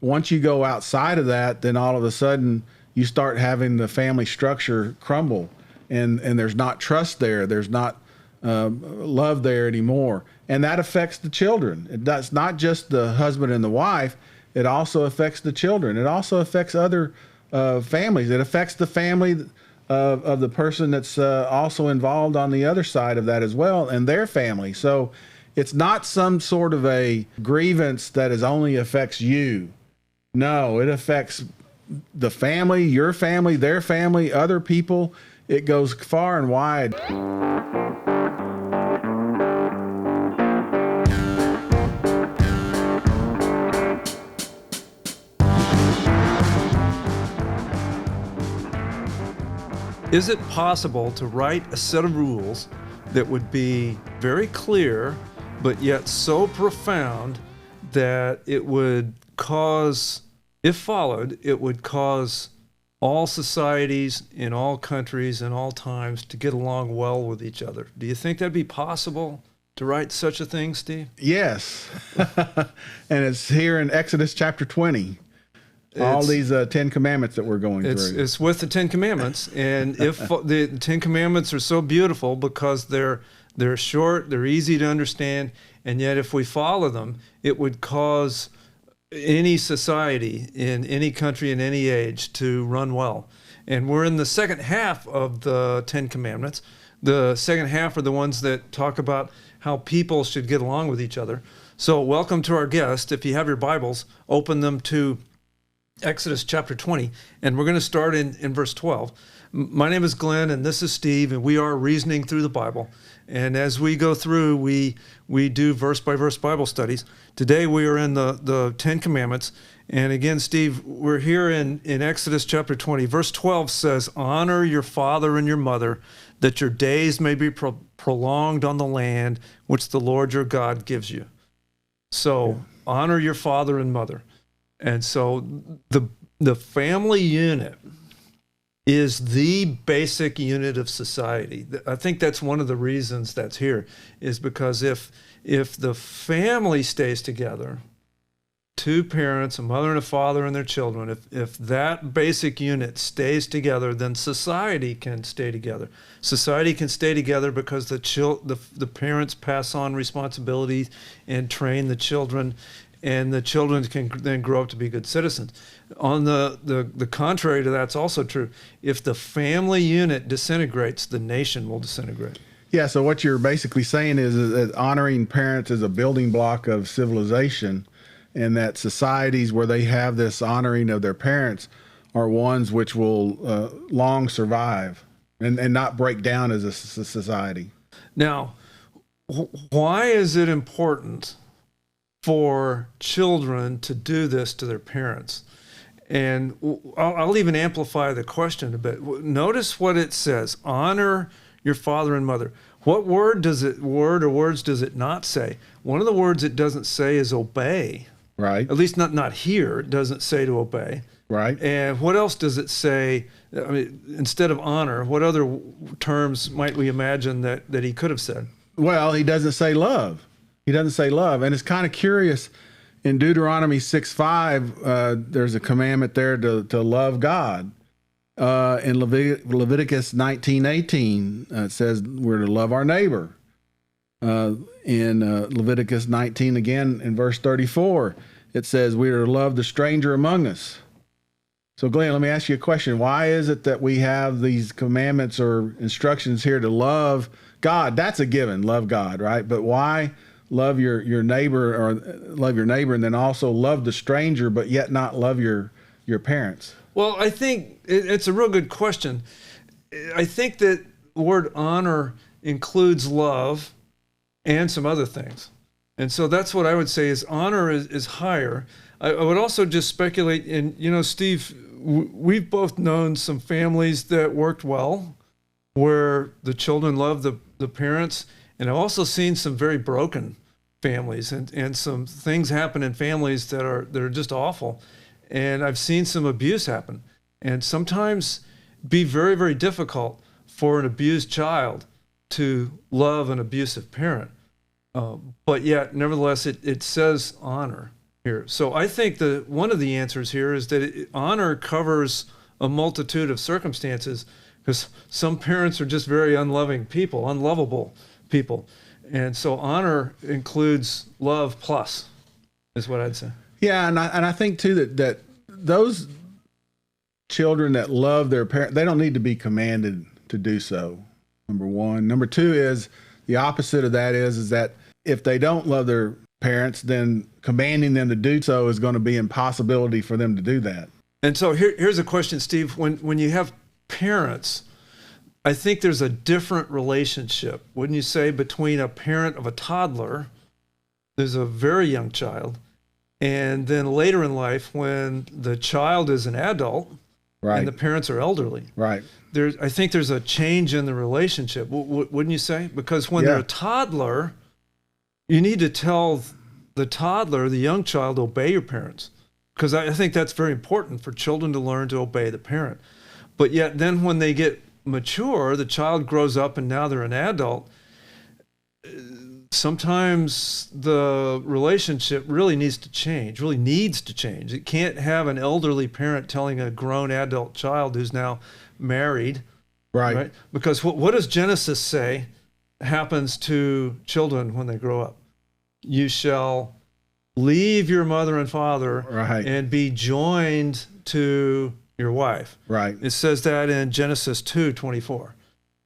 once you go outside of that, then all of a sudden you start having the family structure crumble, and there's not trust there. There's not love there anymore. And that affects the children. That's not just the husband and the wife. It also affects the children. It also affects other families. It affects the family of the person that's also involved on the other side of that as well, and their family. So it's not some sort of a grievance that is only affects you. No, it affects the family, your family, their family, other people. It goes far and wide. Is it possible to write a set of rules that would be very clear, but yet so profound that it would cause, if followed, it would cause all societies in all countries and all times to get along well with each other? Do you think that'd be possible to write such a thing, Steve? Yes. And it's here in Exodus chapter 20. All these 10 commandments that we're going through. It's with the 10 commandments, and if the 10 commandments are so beautiful because they're short, they're easy to understand, and yet if we follow them, it would cause any society in any country in any age to run well. And we're in the second half of the 10 commandments. The second half are the ones that talk about how people should get along with each other. So welcome to our guest. If you have your Bibles, open them to Exodus chapter 20, and we're going to start in verse 12. My name is Glenn, and this is Steve, and we are reasoning through the Bible. And as we go through, we do verse-by-verse Bible studies. Today we are in the 10 Commandments. And again, Steve, we're here in Exodus chapter 20. Verse 12 says, "Honor your father and your mother, that your days may be prolonged on the land which the Lord your God gives you." So, honor your father and mother. And so the family unit is the basic unit of society. I think that's one of the reasons that's here, is because if the family stays together, two parents, a mother and a father and their children, if that basic unit stays together, then society can stay together. Society can stay together because the parents pass on responsibilities and train the children, and the children can then grow up to be good citizens. On the contrary to that's also true. If the family unit disintegrates, the nation will disintegrate. Yeah, so what you're basically saying is that honoring parents is a building block of civilization, and that societies where they have this honoring of their parents are ones which will long survive and not break down as a society. Now, why is it important for children to do this to their parents? And I'll even amplify the question a bit. Notice what it says: honor your father and mother. What word or words does it not say? One of the words it doesn't say is obey. Right. At least not here. It doesn't say to obey. Right. And what else does it say? I mean, instead of honor, what other terms might we imagine that he could have said? Well, he doesn't say love. He doesn't say love. And it's kind of curious. In Deuteronomy 6:5, there's a commandment there to love God. In Leviticus 19:18, it says we're to love our neighbor. In Leviticus 19, again, in verse 34, it says we are to love the stranger among us. So, Glenn, let me ask you a question. Why is it that we have these commandments or instructions here to love God? That's a given, love God, right? But why love your neighbor, or love your neighbor, and then also love the stranger, but yet not love your parents? Well, I think it's a real good question. I think that the word honor includes love and some other things. And so that's what I would say is honor is higher. I would also just speculate, and Steve, we've both known some families that worked well, where the children loved the parents, and I've also seen some very broken families and some things happen in families that are just awful. And I've seen some abuse happen, and sometimes be very, very difficult for an abused child to love an abusive parent. But yet, nevertheless, it says honor. here. So I think one of the answers here is that honor covers a multitude of circumstances, because some parents are just very unloving people, unlovable people. And so honor includes love plus, is what I'd say. Yeah, and I think too that those children that love their parent, they don't need to be commanded to do so. Number one. Number two is the opposite of that is that if they don't love their parents, then commanding them to do so is going to be impossibility for them to do that. And so here's a question, Steve. When you have parents, I think there's a different relationship, wouldn't you say, between a parent of a toddler, there's a very young child, and then later in life when the child is an adult, right, and the parents are elderly. Right. I think there's a change in the relationship, wouldn't you say? Because when they're a toddler, you need to tell the toddler, the young child, obey your parents. Because I think that's very important for children to learn to obey the parent. But yet then when they get mature, the child grows up and now they're an adult, sometimes the relationship really needs to change. It can't have an elderly parent telling a grown adult child who's now married. Right? Because what does Genesis say happens to children when they grow up? You shall leave your mother and father and be joined to your wife. Right. It says that in Genesis 2:24.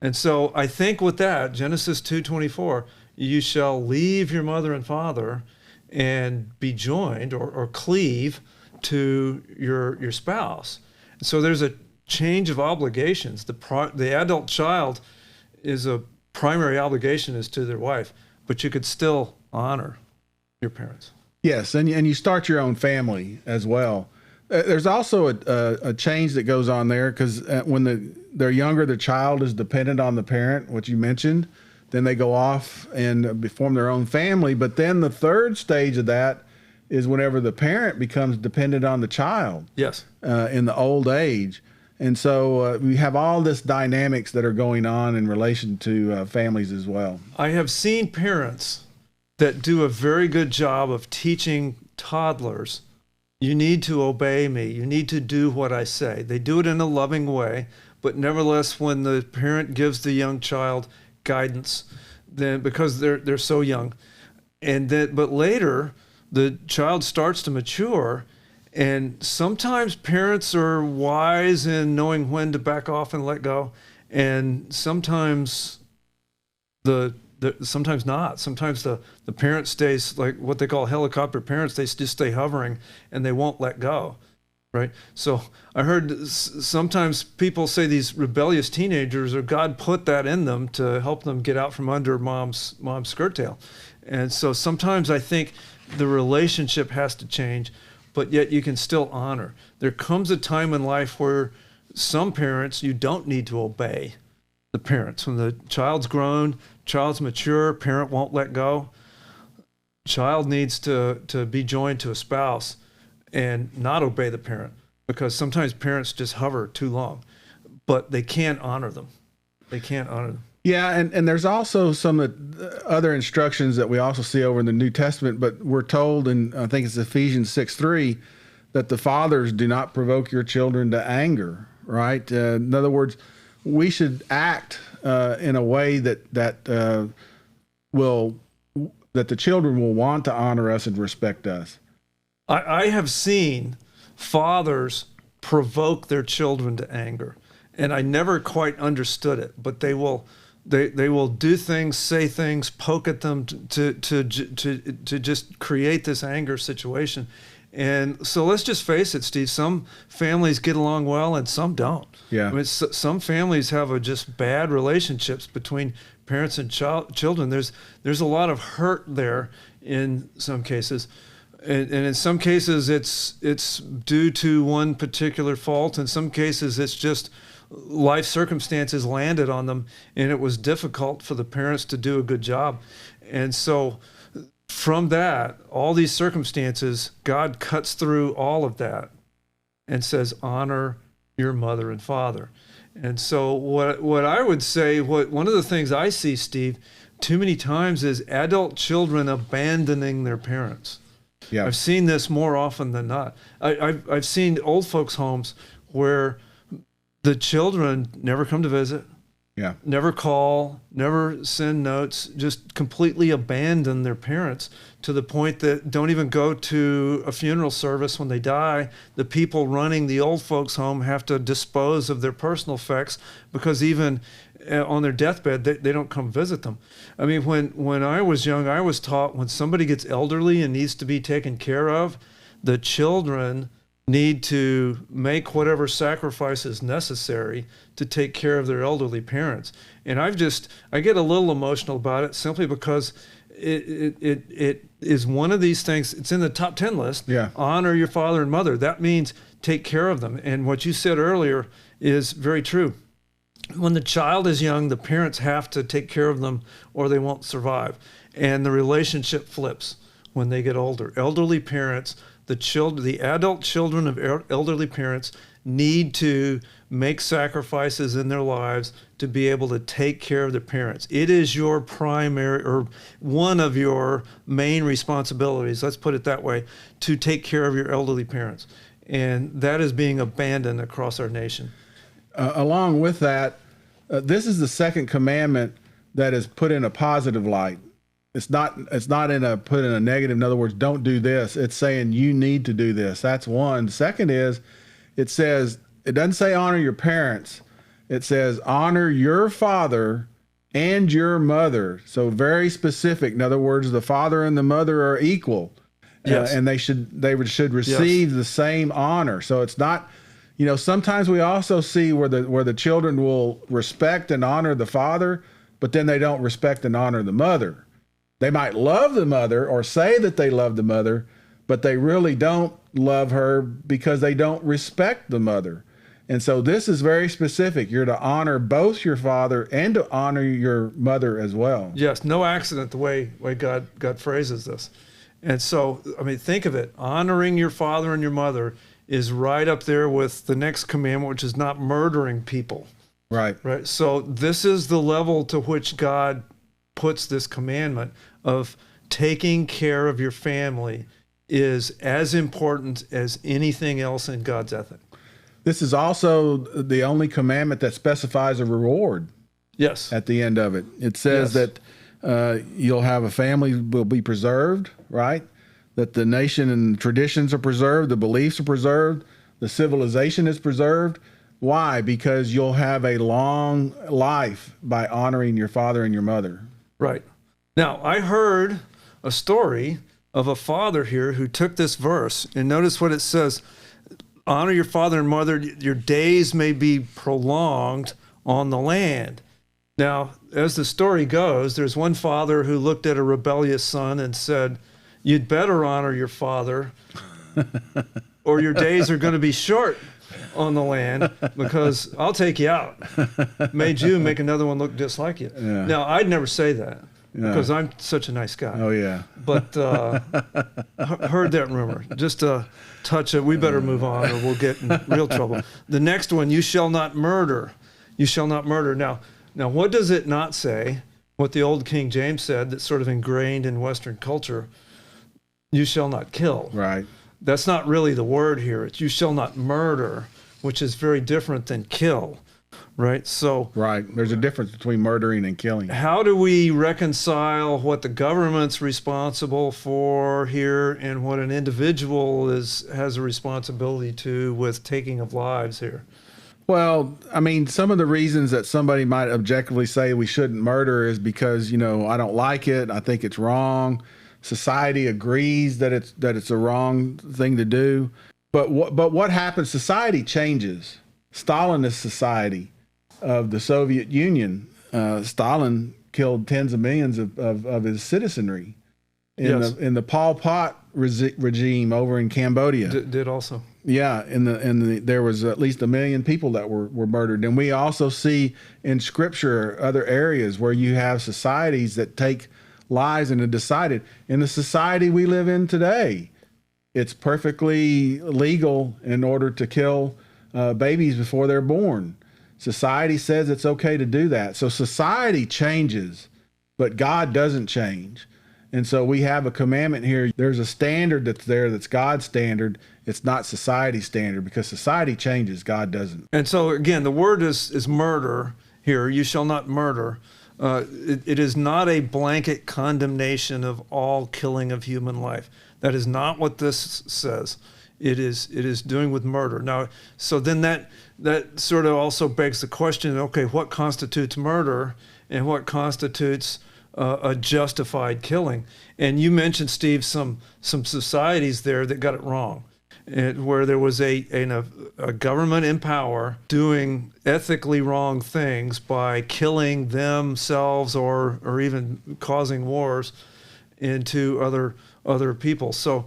And so I think with that, Genesis 2:24, you shall leave your mother and father and be joined or cleave to your spouse. So there's a change of obligations. The adult child is a primary obligation is to their wife, but you could still honor your parents. Yes, and you start your own family as well. There's also a change that goes on there because when they're younger, the child is dependent on the parent, what you mentioned. Then they go off and form their own family. But then the third stage of that is whenever the parent becomes dependent on the child. Yes. In the old age. And so we have all this dynamics that are going on in relation to families as well. I have seen parents that do a very good job of teaching toddlers, you need to obey me, you need to do what I say. They do it in a loving way, but nevertheless, when the parent gives the young child guidance, then because they're so young, but later the child starts to mature, and sometimes parents are wise in knowing when to back off and let go, and sometimes sometimes not. Sometimes the parent stays, like what they call helicopter parents, they just stay hovering and they won't let go, right? So I heard sometimes people say these rebellious teenagers, or God put that in them to help them get out from under mom's skirt tail. And so sometimes I think the relationship has to change, but yet you can still honor. There comes a time in life where some parents, you don't need to obey the parents. When the child's grown, child's mature, parent won't let go, child needs to be joined to a spouse and not obey the parent, because sometimes parents just hover too long, but they can't honor them. Yeah, and there's also some other instructions that we also see over in the New Testament, but we're told in, I think it's Ephesians 6:3, that the fathers do not provoke your children to anger, right? In other words, we should act in a way that the children will want to honor us and respect us. I have seen fathers provoke their children to anger, and I never quite understood it. But they will do things, say things, poke at them to just create this anger situation. And so let's just face it, Steve, some families get along well and some don't. Yeah. I mean, some families have just bad relationships between parents and children. There's a lot of hurt there in some cases. And in some cases it's due to one particular fault. In some cases it's just life circumstances landed on them and it was difficult for the parents to do a good job. And so from that, all these circumstances, God cuts through all of that and says, honor your mother and father. And so what I would say, one of the things I see, Steve, too many times is adult children abandoning their parents. Yeah. I've seen this more often than not. I've seen old folks' homes where the children never come to visit, Yeah. never call, never send notes, just completely abandon their parents to the point that don't even go to a funeral service when they die. The people running the old folks' home have to dispose of their personal effects because even on their deathbed, they don't come visit them. I mean, when I was young, I was taught when somebody gets elderly and needs to be taken care of, the children need to make whatever sacrifices necessary to take care of their elderly parents. And I get a little emotional about it simply because it is one of these things. It's in the top 10 list. Yeah. Honor your father and mother. That means take care of them. And what you said earlier is very true. When the child is young, the parents have to take care of them or they won't survive. And the relationship flips when they get older. Elderly parents, the adult children of elderly parents need to make sacrifices in their lives to be able to take care of their parents. It is your primary or one of your main responsibilities, let's put it that way, to take care of your elderly parents. And that is being abandoned across our nation. Along with that, this is the second commandment that is put in a positive light. It's not put in a negative. In other words, don't do this. It's saying you need to do this. That's one. Second is, it doesn't say honor your parents. It says honor your father and your mother. So very specific. In other words, the father and the mother are equal. Yes. And they should receive the same honor. So it's not, sometimes we also see where the children will respect and honor the father, but then they don't respect and honor the mother. They might love the mother or say that they love the mother, but they really don't love her because they don't respect the mother. And so this is very specific. You're to honor both your father and to honor your mother as well. Yes, no accident the way God phrases this. And so, I mean, think of it. Honoring your father and your mother is right up there with the next commandment, which is not murdering people. Right. Right. So this is the level to which God puts this commandment of taking care of your family is as important as anything else in God's ethic. This is also the only commandment that specifies a reward. Yes. At the end of it. It says that you'll have a family will be preserved, right? That the nation and traditions are preserved, the beliefs are preserved, the civilization is preserved. Why? Because you'll have a long life by honoring your father and your mother. Right. Now, I heard a story of a father here who took this verse, and notice what it says. Honor your father and mother, your days may be prolonged on the land. Now, as the story goes, there's one father who looked at a rebellious son and said, you'd better honor your father or your days are going to be short on the land because I'll take you out. Made you make another one look just like you. Yeah. Now, I'd never say that because I'm such a nice guy. Oh, yeah. But heard that rumor. Just a touch of, we better move on or we'll get in real trouble. The next one, you shall not murder. You shall not murder. Now, what does it not say? What the old King James said that's sort of ingrained in Western culture, you shall not kill. Right. That's not really the word here. It's you shall not murder, which is very different than kill, right? So right. There's a difference between murdering and killing. How do we reconcile what the government's responsible for here and what an individual has a responsibility to with taking of lives here? Well, I mean, some of the reasons that somebody might objectively say we shouldn't murder is because, I don't like it. I think it's wrong. Society agrees that it's a wrong thing to do. But what happens? Society changes. Stalinist society of the Soviet Union. Stalin killed tens of millions of his citizenry. In the Pol Pot regime over in Cambodia. Did also. Yeah, there was at least 1 million people that were murdered. And we also see in Scripture other areas where you have societies that take lives and have decided. In the society we live in today, it's perfectly legal in order to kill babies before they're born. Society says it's okay to do that. So society changes, but God doesn't change. And so we have a commandment here. There's a standard that's there that's God's standard. It's not society's standard, because society changes, God doesn't. And so again, the word is murder here. You shall not murder. It is not a blanket condemnation of all killing of human life. That is not what this says. It is doing with murder. Now, so then that sort of also begs the question, okay, what constitutes murder and what constitutes a justified killing? And you mentioned, Steve, some societies there that got it wrong, where there was a government in power doing ethically wrong things by killing themselves or even causing wars into other people. So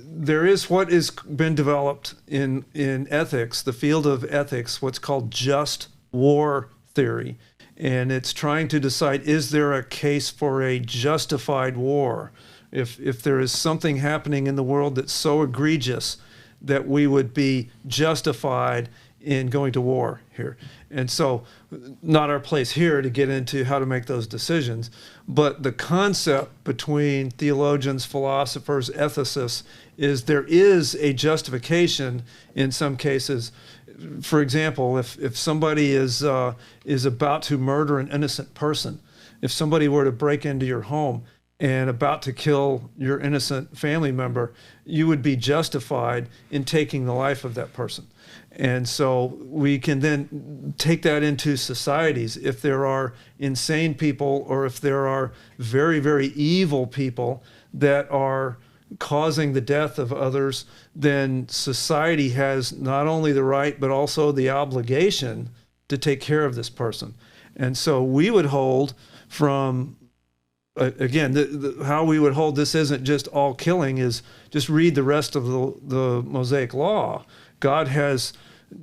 there is what has been developed in ethics, the field of ethics, what's called just war theory. And it's trying to decide, is there a case for a justified war? If there is something happening in the world that's so egregious that we would be justified in going to war here. And so, not our place here to get into how to make those decisions, but the concept between theologians, philosophers, ethicists is there is a justification in some cases. For example, if somebody is about to murder an innocent person, if somebody were to break into your home and about to kill your innocent family member, you would be justified in taking the life of that person. And so we can then take that into societies. If there are insane people or if there are very, very evil people that are causing the death of others, then society has not only the right but also the obligation to take care of this person. And so we would hold from, again, how we would hold this isn't just all killing, is just read the rest of the Mosaic Law. God has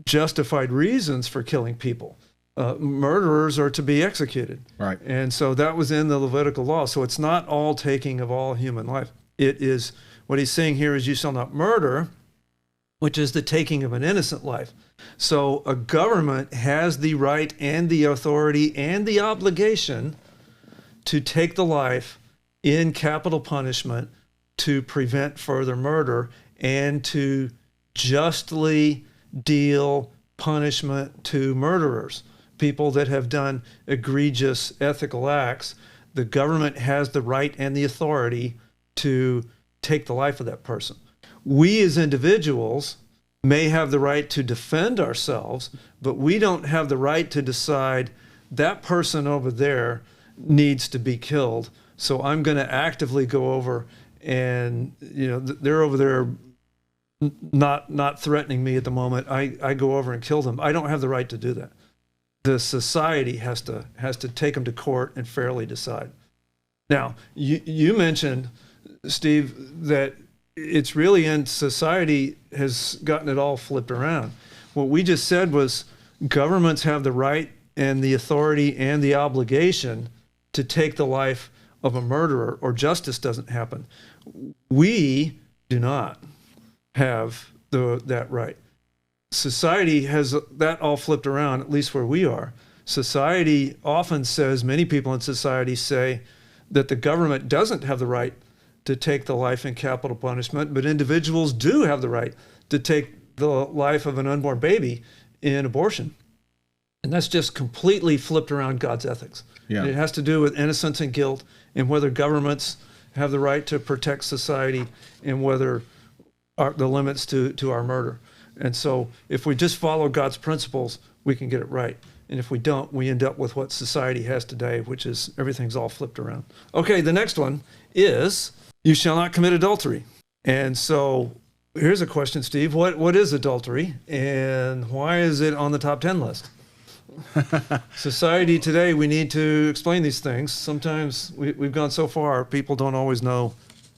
justified reasons for killing people. Murderers are to be executed. Right. And so that was in the Levitical law. So it's not all taking of all human life. It is, what he's saying here is, you shall not murder, which is the taking of an innocent life. So a government has the right and the authority and the obligation to take the life in capital punishment to prevent further murder and to justly deal punishment to murderers, people that have done egregious ethical acts. The government has the right and the authority to take the life of that person. We as individuals may have the right to defend ourselves, but we don't have the right to decide that person over there needs to be killed, so I'm going to actively go over and, they're over there not threatening me at the moment. I go over and kill them. I don't have the right to do that. The society has to take them to court and fairly decide. Now, you mentioned, Steve, that it's really in society has gotten it all flipped around. What we just said was governments have the right and the authority and the obligation to take the life of a murderer, or justice doesn't happen. We do not have that right. Society has that all flipped around, at least where we are. Society often says, many people in society say that the government doesn't have the right to take the life in capital punishment, but individuals do have the right to take the life of an unborn baby in abortion. And that's just completely flipped around God's ethics. Yeah. It has to do with innocence and guilt, and whether governments have the right to protect society, and whether the limits to our murder. And so if we just follow God's principles, we can get it right. And if we don't, we end up with what society has today, which is everything's all flipped around. Okay, the next one is, you shall not commit adultery. And so here's a question, Steve. What is adultery, and why is it on the top 10 list? Society today, we need to explain these things. Sometimes we've gone so far, people don't always know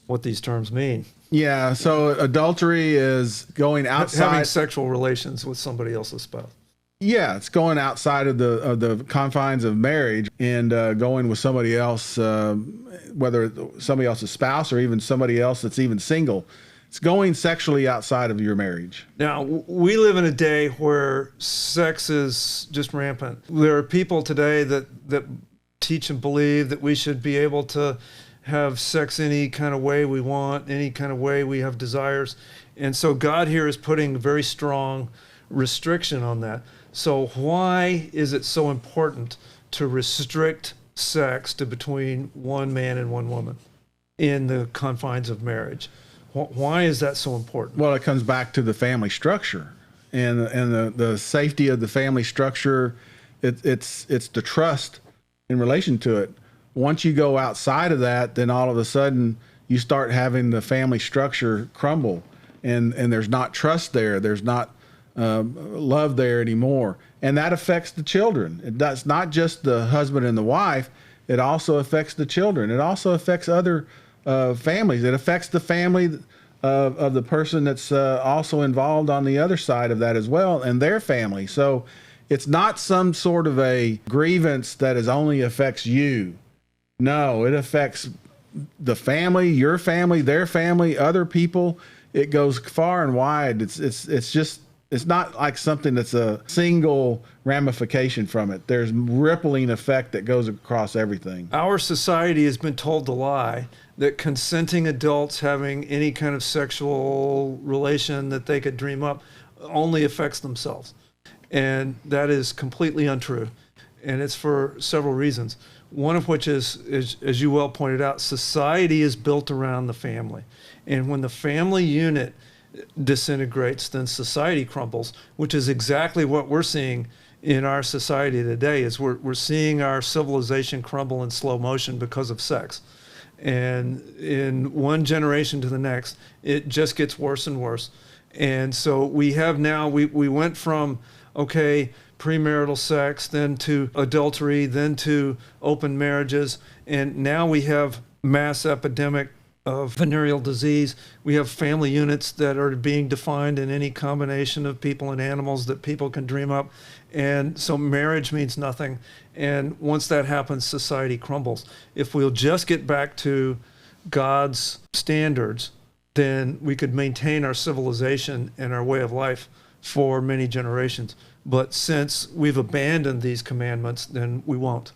what these terms mean. Yeah, so adultery is going outside, having sexual relations with somebody else's spouse. Yeah, it's going outside of the confines of marriage and going with somebody else, whether somebody else's spouse or even somebody else that's even single. It's going sexually outside of your marriage. Now, we live in a day where sex is just rampant. There are people today that teach and believe that we should be able to have sex any kind of way we want, any kind of way we have desires. And so God here is putting very strong restriction on that. So why is it so important to restrict sex to between one man and one woman in the confines of marriage? Why is that so important? Well, it comes back to the family structure and the safety of the family structure. It's the trust in relation to it. Once you go outside of that, then all of a sudden you start having the family structure crumble, and there's not trust there. There's not love there anymore. And that affects the children. That's not just the husband and the wife. It also affects the children. It also affects other families. It affects the family of the person that's also involved on the other side of that as well, and their family. So it's not some sort of a grievance that is only affects you. No, it affects the family, your family, their family, other people. It goes far and wide. It's not like something that's a single ramification from it. There's rippling effect that goes across everything. Our society has been told to lie that consenting adults having any kind of sexual relation that they could dream up only affects themselves. And that is completely untrue. And it's for several reasons. One of which is, as you well pointed out, society is built around the family. And when the family unit disintegrates, then society crumbles, which is exactly what we're seeing in our society today. Is we're seeing our civilization crumble in slow motion because of sex. And in one generation to the next, it just gets worse and worse. And so we have now, we went from, okay, premarital sex, then to adultery, then to open marriages, and now we have mass epidemic of venereal disease. We have family units that are being defined in any combination of people and animals that people can dream up. And so marriage means nothing. And once that happens, society crumbles. If we'll just get back to God's standards, then we could maintain our civilization and our way of life for many generations. But since we've abandoned these commandments, then we won't.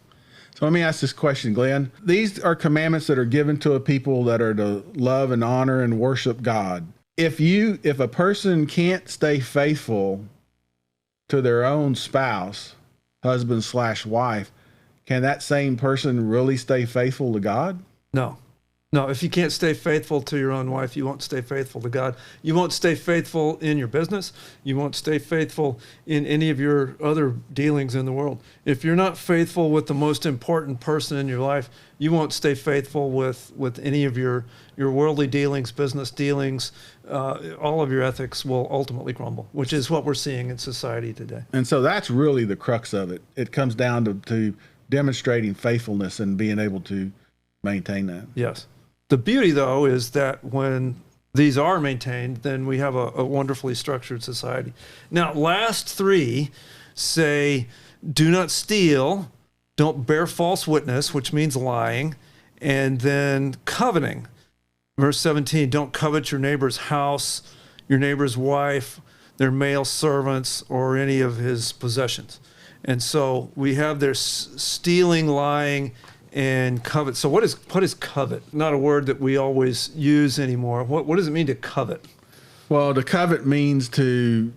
So let me ask this question, Glenn. These are commandments that are given to a people that are to love and honor and worship God. If a person can't stay faithful to their own spouse, husband/wife, can that same person really stay faithful to God? No. No, if you can't stay faithful to your own wife, you won't stay faithful to God. You won't stay faithful in your business. You won't stay faithful in any of your other dealings in the world. If you're not faithful with the most important person in your life, you won't stay faithful with any of your worldly dealings, business dealings. All of your ethics will ultimately crumble, which is what we're seeing in society today. And so that's really the crux of it. It comes down to demonstrating faithfulness and being able to maintain that. Yes. The beauty, though, is that when these are maintained, then we have a wonderfully structured society. Now, last three say, do not steal, don't bear false witness, which means lying, and then coveting. Verse 17, don't covet your neighbor's house, your neighbor's wife, their male servants, or any of his possessions. And so we have their stealing, lying, and covet. So what is covet? Not a word that we always use anymore. What does it mean to covet? Well, to covet means to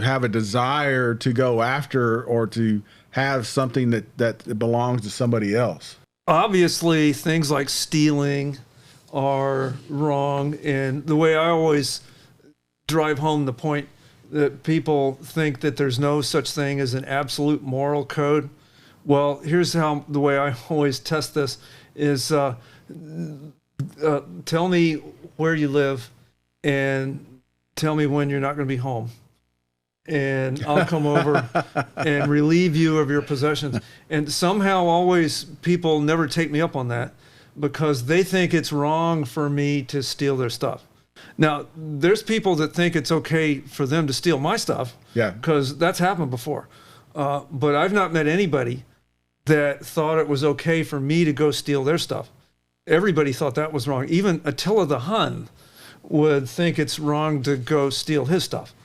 have a desire to go after or to have something that belongs to somebody else. Obviously, things like stealing are wrong. And the way I always drive home the point that people think that there's no such thing as an absolute moral code. Well, here's how the way I always test this is tell me where you live and tell me when you're not going to be home. And I'll come over and relieve you of your possessions. And somehow always people never take me up on that because they think it's wrong for me to steal their stuff. Now, there's people that think it's okay for them to steal my stuff. Yeah. Because that's happened before. But I've not met anybody that thought it was okay for me to go steal their stuff. Everybody thought that was wrong. Even Attila the Hun would think it's wrong to go steal his stuff.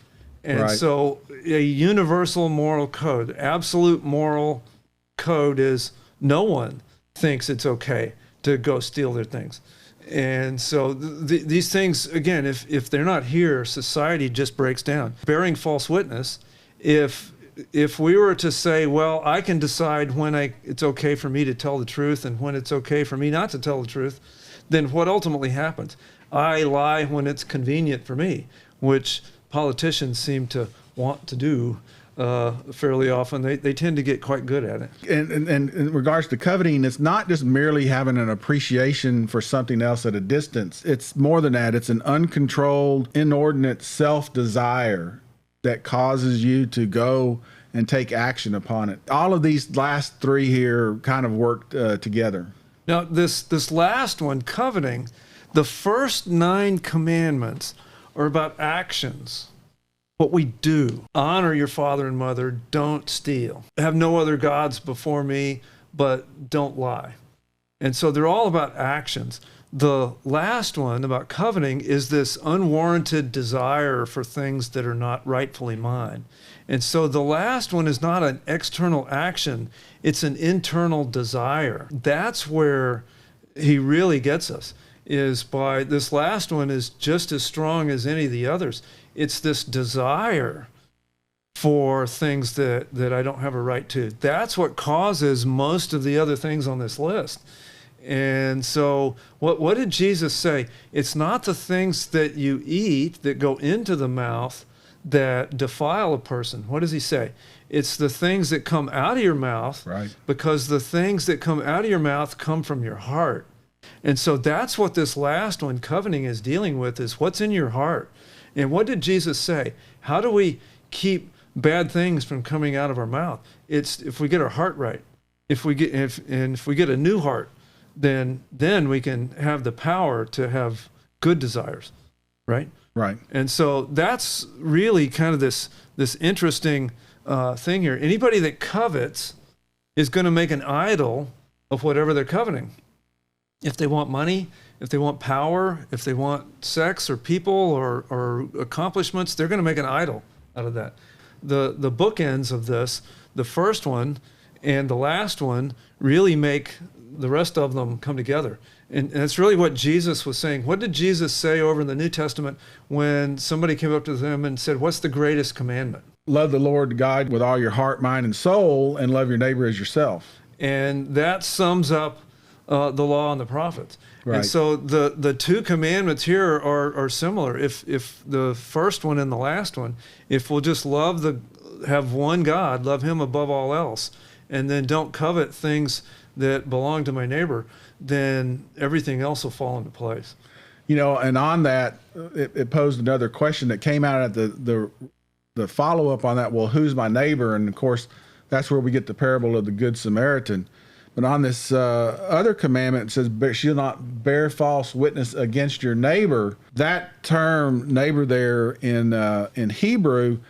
And right. So a universal moral code, absolute moral code is no one thinks it's okay to go steal their things. And so these things, again, if they're not here, society just breaks down. Bearing false witness, if we were to say, well, I can decide when it's okay for me to tell the truth and when it's okay for me not to tell the truth, then what ultimately happens? I lie when it's convenient for me, which politicians seem to want to do fairly often. They tend to get quite good at it. And in regards to coveting, it's not just merely having an appreciation for something else at a distance. It's more than that. It's an uncontrolled, inordinate self-desire that causes you to go and take action upon it. All of these last three here kind of work together. Now, this last one, coveting, the first 9 commandments are about actions. What we do. Honor your father and mother. Don't steal. Have no other gods before me, but don't lie. And so they're all about actions. The last one about coveting is this unwarranted desire for things that are not rightfully mine. And so the last one is not an external action, it's an internal desire. That's where he really gets us, is by this last one is just as strong as any of the others. It's this desire for things that I don't have a right to. That's what causes most of the other things on this list. And so what did Jesus say? It's not the things that you eat that go into the mouth that defile a person. What does he say? It's the things that come out of your mouth, right? Because the things that come out of your mouth come from your heart. And so that's what this last one, coveting, is dealing with, is what's in your heart. And what did Jesus say? How do we keep bad things from coming out of our mouth? It's if we get our heart right. If we get a new heart, then we can have the power to have good desires, right? Right. And so that's really kind of this interesting thing here. Anybody that covets is going to make an idol of whatever they're coveting. If they want money, if they want power, if they want sex or people or accomplishments, they're going to make an idol out of that. The bookends of this, the first one and the last one, really make the rest of them come together. And that's really what Jesus was saying. What did Jesus say over in the New Testament when somebody came up to him and said, what's the greatest commandment? Love the Lord God with all your heart, mind, and soul, and love your neighbor as yourself. And that sums up the law and the prophets. Right. And so the 2 commandments here are similar. If the first one and the last one, if we'll just have one God, love him above all else, and then don't covet things that belong to my neighbor, then everything else will fall into place. You know, and on that, it posed another question that came out at the follow-up on that. Well, who's my neighbor? And of course, that's where we get the parable of the Good Samaritan. But on this other commandment, it says, "Shall not bear false witness against your neighbor." That term "neighbor" there in Hebrew,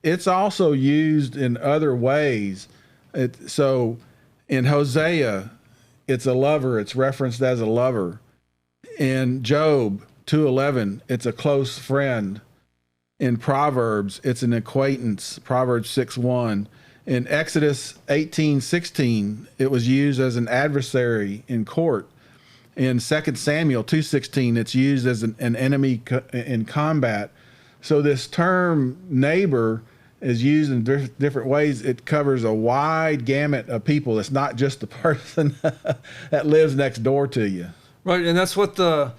it's also used in other ways. So in Hosea, it's a lover. It's referenced as a lover. In Job 2:11, it's a close friend. In Proverbs, it's an acquaintance. Proverbs 6:1. In Exodus 18:16, it was used as an adversary in court. In 2 Samuel 2:16, it's used as an enemy in combat. So this term neighbor is used in different ways. It covers a wide gamut of people. It's not just the person that lives next door to you. Right, and that's what one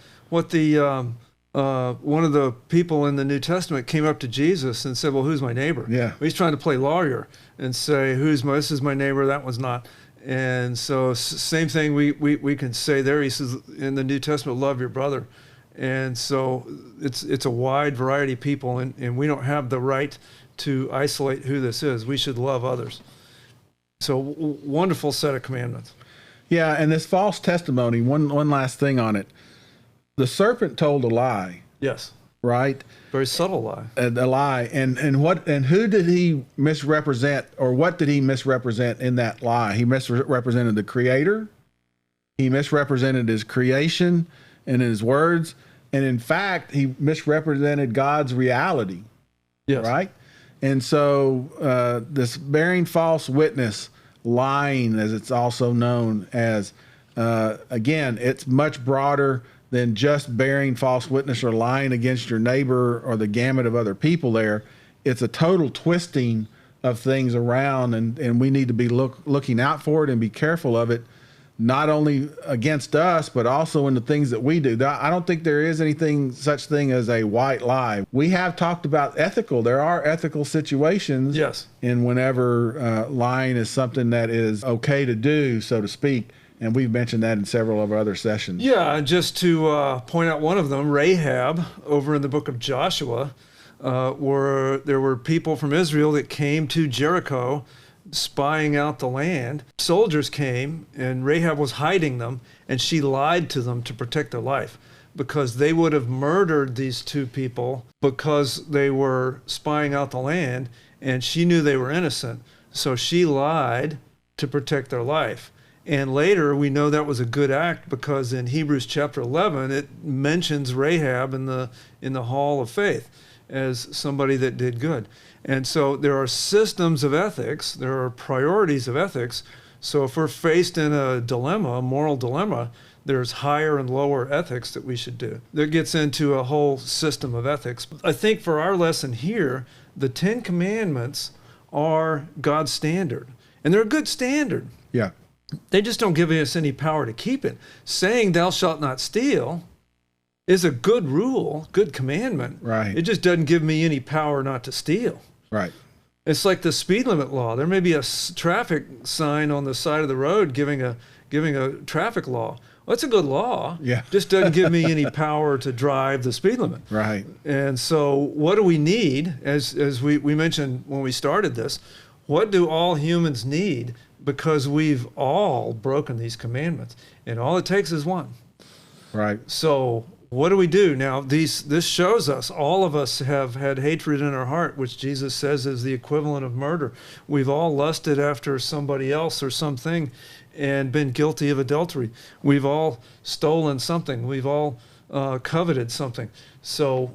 of the people in the New Testament came up to Jesus and said, well, who's my neighbor? Yeah. Well, he's trying to play lawyer and say, this is my neighbor, that one's not. And so same thing we can say there. He says in the New Testament, love your brother. And so it's a wide variety of people, and we don't have the right to isolate who this is. We should love others. So wonderful set of commandments. Yeah, and this false testimony, one last thing on it. The serpent told a lie. Yes. Right? Very subtle lie. A lie. And who did he misrepresent, or what did he misrepresent in that lie? He misrepresented the Creator. He misrepresented his creation and his words. And in fact, he misrepresented God's reality. Yes. Right? And so this bearing false witness, lying, as it's also known as, Again, it's much broader than just bearing false witness or lying against your neighbor or the gamut of other people there. It's a total twisting of things around, and we need to be looking out for it and be careful of it, not only against us, but also in the things that we do. I don't think there is such thing as a white lie. We have talked about there are ethical situations. Yes. And whenever lying is something that is okay to do, so to speak. And we've mentioned that in several of our other sessions. Yeah, just to point out one of them, Rahab, over in the book of Joshua, where there were people from Israel that came to Jericho spying out the land. Soldiers came, and Rahab was hiding them, and she lied to them to protect their life, because they would have murdered these two people because they were spying out the land, and she knew they were innocent. So she lied to protect their life. And later, we know that was a good act, because in Hebrews chapter 11, it mentions Rahab in the hall of faith as somebody that did good. And so there are systems of ethics, there are priorities of ethics. So if we're faced in a dilemma, a moral dilemma, there's higher and lower ethics that we should do. That gets into a whole system of ethics. I think for our lesson here, the 10 Commandments are God's standard. And they're a good standard. Yeah. They just don't give us any power to keep it. Saying thou shalt not steal is a good rule, good commandment. Right. It just doesn't give me any power not to steal. Right. It's like the speed limit law. There may be a traffic sign on the side of the road giving a traffic law. Well, it's a good law. Yeah. Just doesn't give me any power to drive the speed limit. Right. And so what do we need, as we mentioned when we started this, what do all humans need? Because we've all broken these commandments, and all it takes is one. Right. So what do we do now? This shows us all of us have had hatred in our heart, which Jesus says is the equivalent of murder. We've all lusted after somebody else or something and been guilty of adultery. We've all stolen something. We've all coveted something. So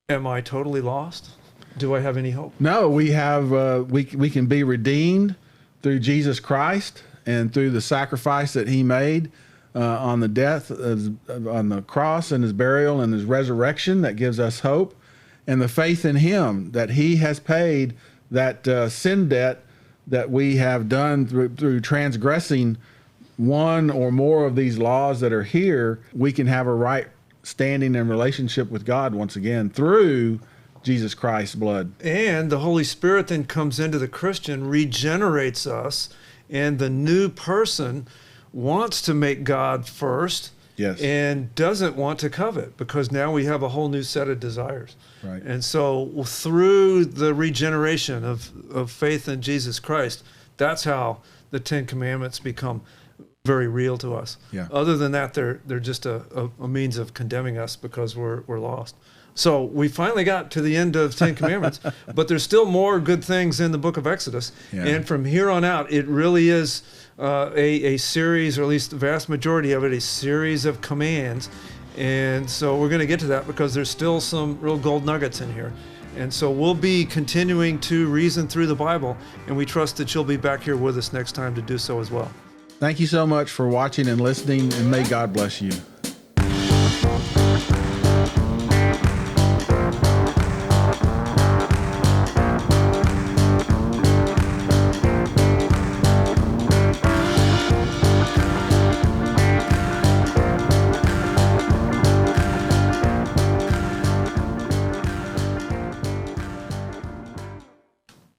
am I totally lost? Do I have any hope? No, we have. We can be redeemed through Jesus Christ and through the sacrifice that He made on the death, on the cross, and His burial and His resurrection. That gives us hope, and the faith in Him that He has paid that sin debt that we have done through transgressing one or more of these laws that are here. We can have a right standing and relationship with God once again through Jesus Christ's blood. And the Holy Spirit then comes into the Christian, regenerates us, and the new person wants to make God first. Yes. And doesn't want to covet, because now we have a whole new set of desires. Right. And so through the regeneration of faith in Jesus Christ, that's how the 10 Commandments become very real to us. Yeah. Other than that, they're just a means of condemning us because we're lost. So we finally got to the end of 10 Commandments, but there's still more good things in the book of Exodus. Yeah. And from here on out, it really is a series, or at least the vast majority of it, a series of commands. And so we're going to get to that because there's still some real gold nuggets in here. And so we'll be continuing to reason through the Bible, and we trust that you'll be back here with us next time to do so as well. Thank you so much for watching and listening, and may God bless you.